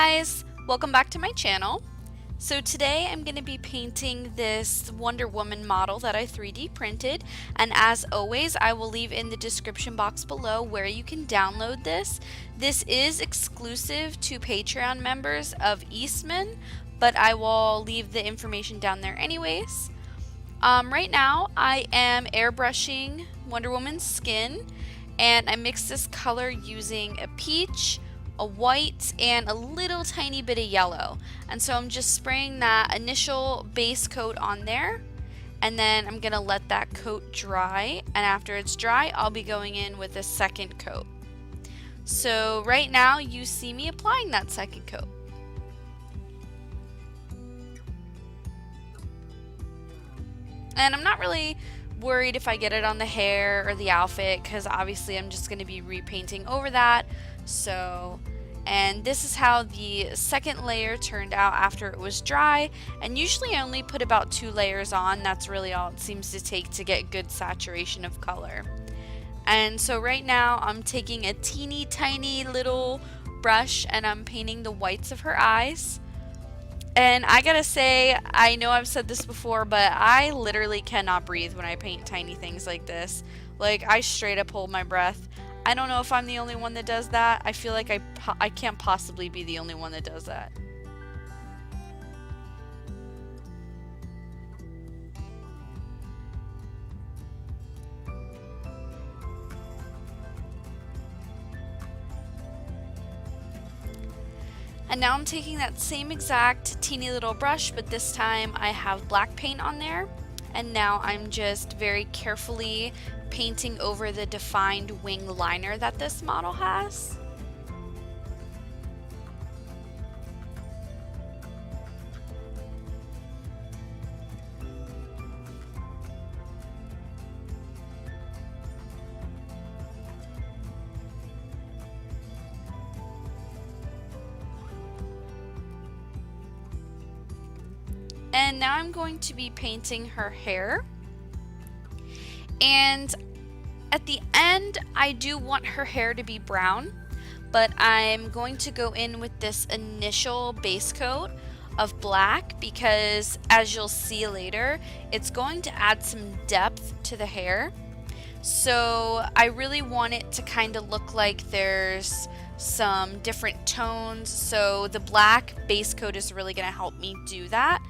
guys, welcome back to my channel. So today I'm going to be painting this Wonder Woman model that I 3D printed, and as always I will leave in the description box below where you can download this. This is exclusive to Patreon members of Eastman, but I will leave the information down there anyways. Right now I am airbrushing Wonder Woman's skin, and I mixed this color using a peach, a white, and a little tiny bit of yellow. And so I'm just spraying that initial base coat on there, and then I'm gonna let that coat dry, and after it's dry I'll be going in with a second coat. So right now you see me applying that second coat. And I'm not really worried if I get it on the hair or the outfit, because obviously I'm just going to be repainting over that. And this is how the second layer turned out after it was dry, and usually I only put about 2 layers on. That's really all it seems to take to get good saturation of color. And so right now I'm taking a teeny tiny little brush and I'm painting the whites of her eyes. And I gotta say, I know I've said this before, but I literally cannot breathe when I paint tiny things like this. Like, I straight up hold my breath. I don't know if I'm the only one that does that. I feel like I can't possibly be the only one that does that. And now I'm taking that same exact teeny little brush, but this time I have black paint on there. And now I'm just very carefully painting over the defined wing liner that this model has. And now I'm going to be painting her hair. And at the end, I do want her hair to be brown, but I'm going to go in with this initial base coat of black because, as you'll see later, it's going to add some depth to the hair. So I really want it to kind of look like there's some different tones. So the black base coat is really going to help me do that.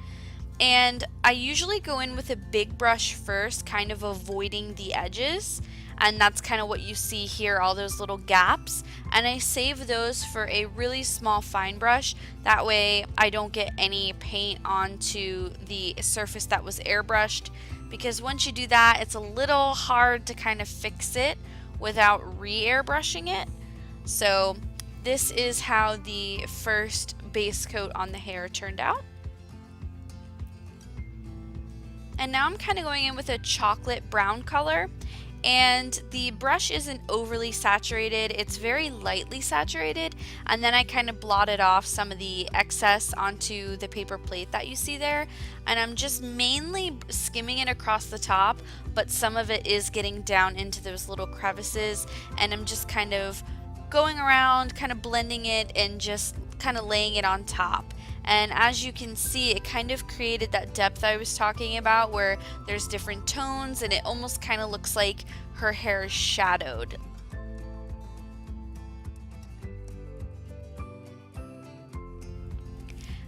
And I usually go in with a big brush first, kind of avoiding the edges, and that's kind of what you see here, all those little gaps, and I save those for a really small fine brush. That way I don't get any paint onto the surface that was airbrushed, because once you do that it's a little hard to kind of fix it without re-airbrushing it. So this is how the first base coat on the hair turned out. And now I'm kind of going in with a chocolate brown color, and the brush isn't overly saturated, it's very lightly saturated, and then I kind of blotted off some of the excess onto the paper plate that you see there, and I'm just mainly skimming it across the top, but some of it is getting down into those little crevices, and I'm just kind of going around, kind of blending it and just kind of laying it on top. And as you can see, it kind of created that depth I was talking about where there's different tones and it almost kind of looks like her hair is shadowed.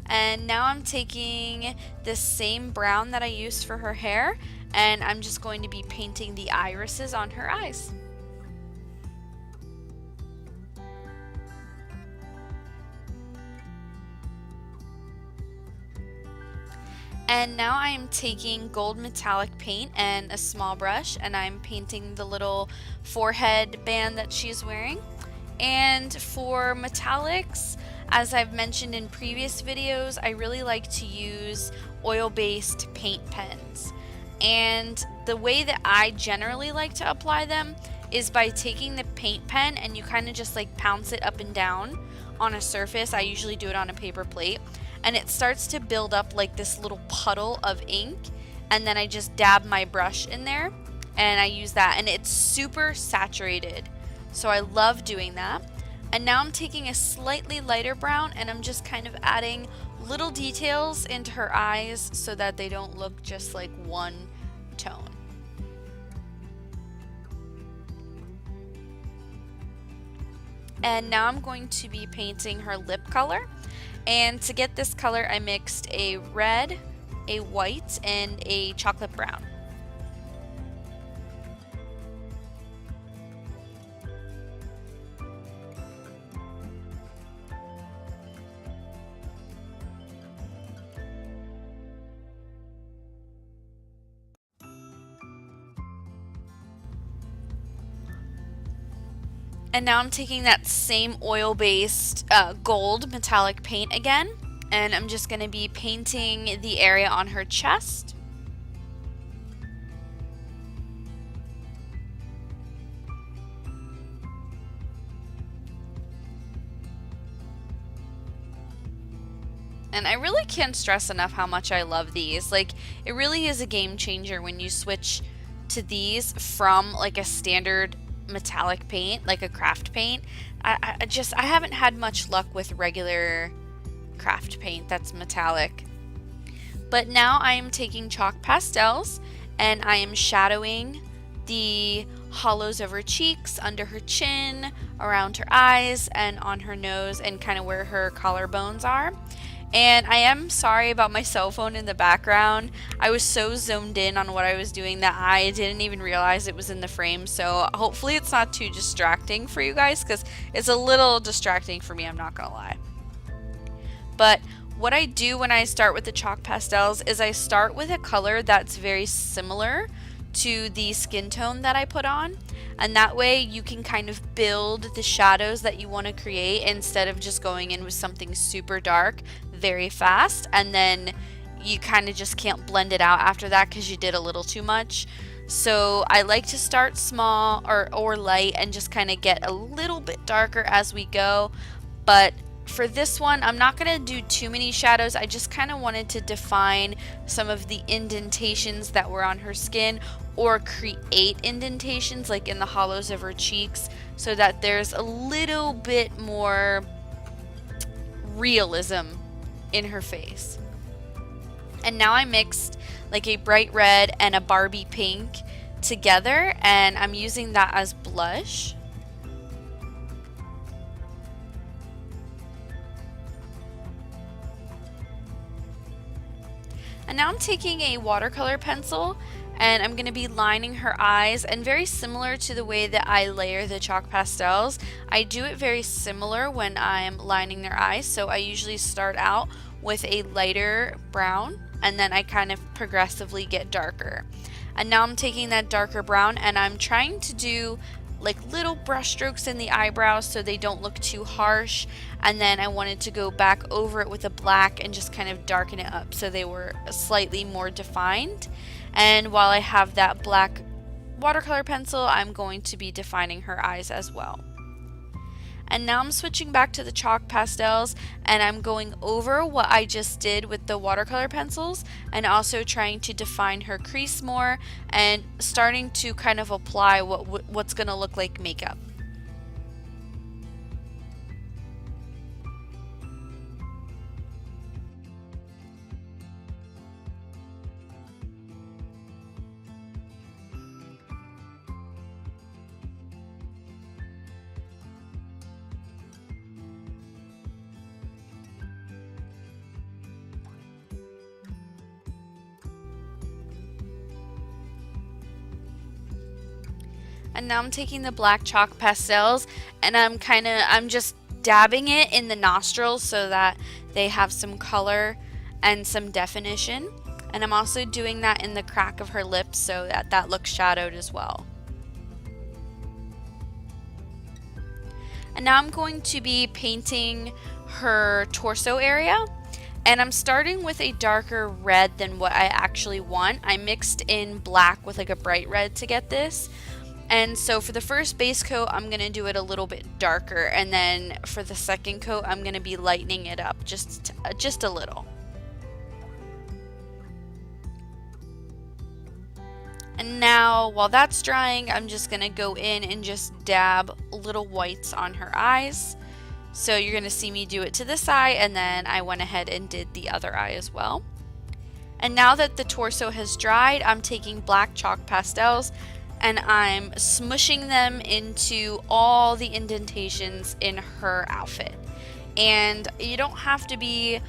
And now I'm taking the same brown that I used for her hair, and I'm just going to be painting the irises on her eyes. And now I am taking gold metallic paint and a small brush, and I'm painting the little forehead band that she's wearing. And for metallics, as I've mentioned in previous videos, I really like to use oil-based paint pens. And the way that I generally like to apply them is by taking the paint pen and you kind of just like pounce it up and down on a surface. I usually do it on a paper plate. And it starts to build up like this little puddle of ink, and then I just dab my brush in there and I use that, and it's super saturated, so I love doing that. And now I'm taking a slightly lighter brown and I'm just kind of adding little details into her eyes so that they don't look just like one tone. And now I'm going to be painting her lip color. And to get this color, I mixed a red, a white, and a chocolate brown. And now I'm taking that same oil-based gold metallic paint again, and I'm just going to be painting the area on her chest. And I really can't stress enough how much I love these. Like, it really is a game changer when you switch to these from like a standard metallic paint, like a craft paint. I haven't had much luck with regular craft paint that's metallic. But now I am taking chalk pastels and I am shadowing the hollows of her cheeks, under her chin, around her eyes, and on her nose, and kind of where her collarbones are. And I am sorry about my cell phone in the background. I was so zoomed in on what I was doing that I didn't even realize it was in the frame. So hopefully it's not too distracting for you guys, because it's a little distracting for me, I'm not gonna lie. But what I do when I start with the chalk pastels is I start with a color that's very similar to the skin tone that I put on, and that way you can kind of build the shadows that you want to create instead of just going in with something super dark very fast and then you kind of just can't blend it out after that because you did a little too much. So I like to start small or light and just kind of get a little bit darker as we go. But for this one, I'm not going to do too many shadows. I just kind of wanted to define some of the indentations that were on her skin, or create indentations like in the hollows of her cheeks, so that there's a little bit more realism in her face. And now I mixed like a bright red and a Barbie pink together, and I'm using that as blush. And now I'm taking a watercolor pencil and I'm going to be lining her eyes, and very similar to the way that I layer the chalk pastels, I do it very similar when I'm lining their eyes. So I usually start out with a lighter brown and then I kind of progressively get darker. And now I'm taking that darker brown and I'm trying to do like little brush strokes in the eyebrows so they don't look too harsh, and then I wanted to go back over it with a black and just kind of darken it up so they were slightly more defined. And while I have that black watercolor pencil, I'm going to be defining her eyes as well. And now I'm switching back to the chalk pastels and I'm going over what I just did with the watercolor pencils, and also trying to define her crease more and starting to kind of apply what's going to look like makeup. And now I'm taking the black chalk pastels and I'm just dabbing it in the nostrils so that they have some color and some definition. And I'm also doing that in the crack of her lips so that looks shadowed as well. And now I'm going to be painting her torso area. And I'm starting with a darker red than what I actually want. I mixed in black with like a bright red to get this. And so for the first base coat, I'm going to do it a little bit darker. And then for the second coat, I'm going to be lightening it up just a little. And now while that's drying, I'm just going to go in and just dab little whites on her eyes. So you're going to see me do it to this eye, and then I went ahead and did the other eye as well. And now that the torso has dried, I'm taking black chalk pastels and I'm smushing them into all the indentations in her outfit. And you don't have to be,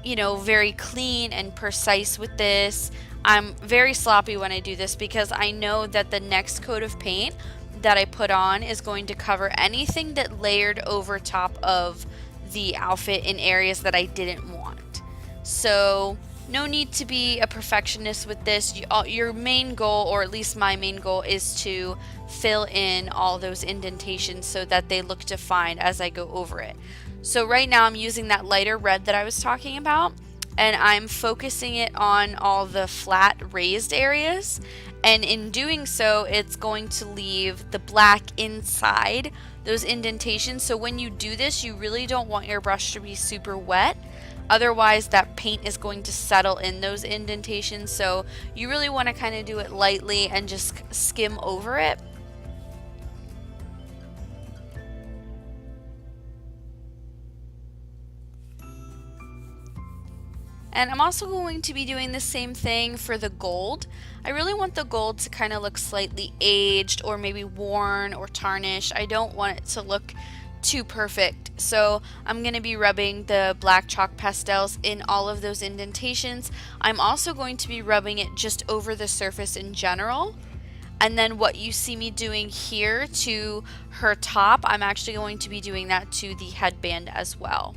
you know, very clean and precise with this. I'm very sloppy when I do this because I know that the next coat of paint that I put on is going to cover anything that layered over top of the outfit in areas that I didn't want. So no need to be a perfectionist with this. Your main goal, or at least my main goal, is to fill in all those indentations so that they look defined as I go over it. So right now I'm using that lighter red that I was talking about, and I'm focusing it on all the flat raised areas, and in doing so it's going to leave the black inside those indentations. So when you do this, you really don't want your brush to be super wet, otherwise that paint is going to settle in those indentations. So you really want to kind of do it lightly and just skim over it. And I'm also going to be doing the same thing for the gold. I really want the gold to kind of look slightly aged or maybe worn or tarnished. I don't want it to look too perfect. So I'm going to be rubbing the black chalk pastels in all of those indentations. I'm also going to be rubbing it just over the surface in general. And then what you see me doing here to her top, I'm actually going to be doing that to the headband as well.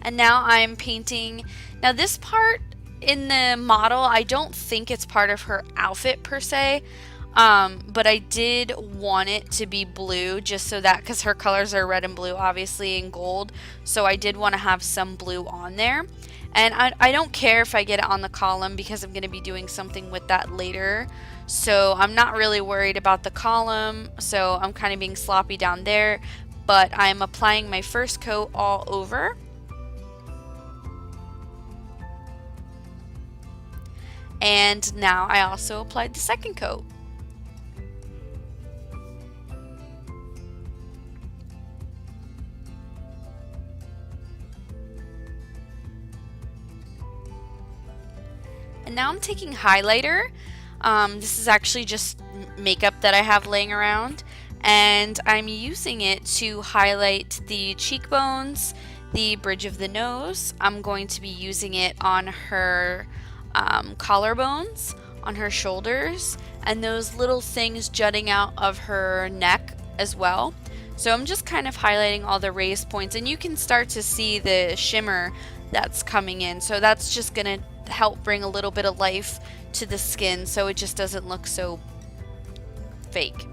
And now I'm painting. Now this part in the model, I don't think it's part of her outfit per se, but I did want it to be blue just so that, because her colors are red and blue obviously and gold, so I did want to have some blue on there. And I don't care if I get it on the column because I'm going to be doing something with that later. So I'm not really worried about the column, so I'm kind of being sloppy down there, but I'm applying my first coat all over. And now I also applied the second coat. And now I'm taking highlighter. This is actually just makeup that I have laying around, and I'm using it to highlight the cheekbones, the bridge of the nose. I'm going to be using it on her collarbones, on her shoulders, and those little things jutting out of her neck as well. So I'm just kind of highlighting all the raised points, and you can start to see the shimmer that's coming in. So that's just gonna help bring a little bit of life to the skin so it just doesn't look so fake.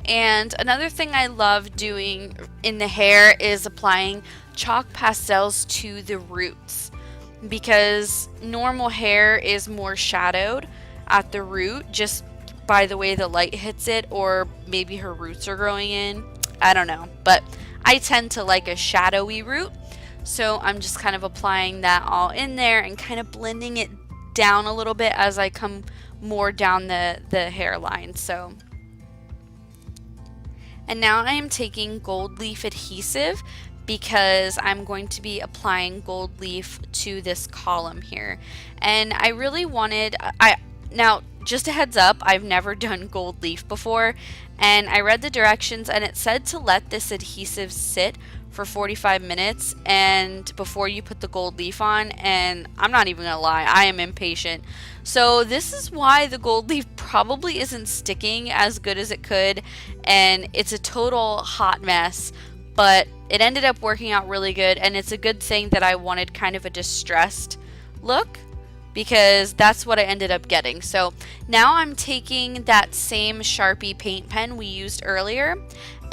And another thing I love doing in the hair is applying chalk pastels to the roots, because normal hair is more shadowed at the root just by the way the light hits it, or maybe her roots are growing in. I don't know, but I tend to like a shadowy root, so I'm just kind of applying that all in there and kind of blending it down a little bit as I come more down the hairline. And now I am taking gold leaf adhesive because I'm going to be applying gold leaf to this column here. And I really wanted, now just a heads up, I've never done gold leaf before, and I read the directions and it said to let this adhesive sit for 45 minutes and before you put the gold leaf on, and I'm not even gonna lie, I am impatient. So this is why the gold leaf probably isn't sticking as good as it could, and it's a total hot mess, but it ended up working out really good, and it's a good thing that I wanted kind of a distressed look, because that's what I ended up getting. So now I'm taking that same Sharpie paint pen we used earlier,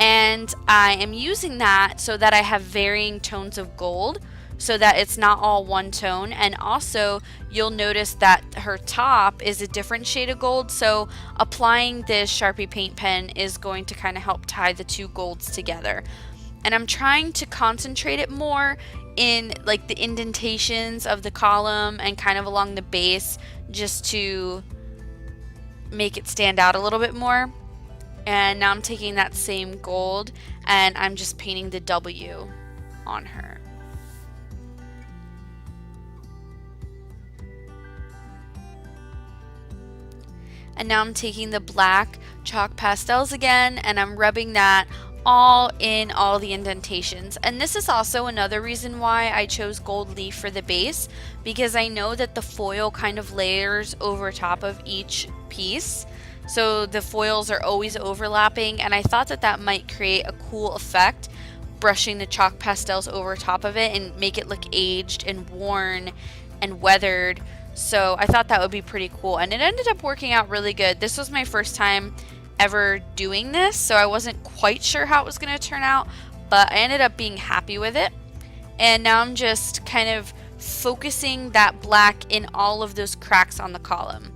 And I am using that so that I have varying tones of gold, so that it's not all one tone. And also you'll notice that her top is a different shade of gold, so applying this Sharpie paint pen is going to kind of help tie the two golds together. And I'm trying to concentrate it more in like the indentations of the column and kind of along the base, just to make it stand out a little bit more. And now I'm taking that same gold and I'm just painting the W on her. And now I'm taking the black chalk pastels again and I'm rubbing that all in all the indentations. And this is also another reason why I chose gold leaf for the base, because I know that the foil kind of layers over top of each piece. So the foils are always overlapping, and I thought that that might create a cool effect, brushing the chalk pastels over top of it and make it look aged and worn and weathered. So I thought that would be pretty cool, and it ended up working out really good. This was my first time ever doing this, so I wasn't quite sure how it was going to turn out, but I ended up being happy with it. And now I'm just kind of focusing that black in all of those cracks on the column.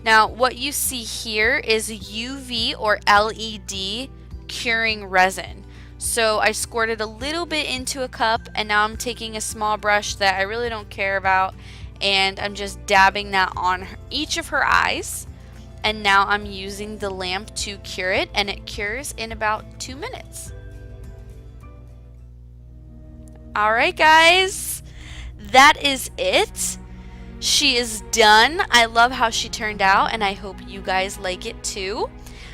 Now what you see here is UV or LED curing resin. So I squirted a little bit into a cup, and now I'm taking a small brush that I really don't care about, and I'm just dabbing that on each of her eyes. And now I'm using the lamp to cure it, and it cures in about 2 minutes. Alright guys, that is it. She is done. I love how she turned out, and I hope you guys like it too.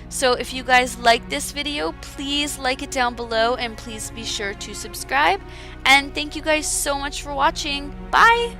So if you guys like this video, please like it down below, and please be sure to subscribe. And thank you guys so much for watching. Bye!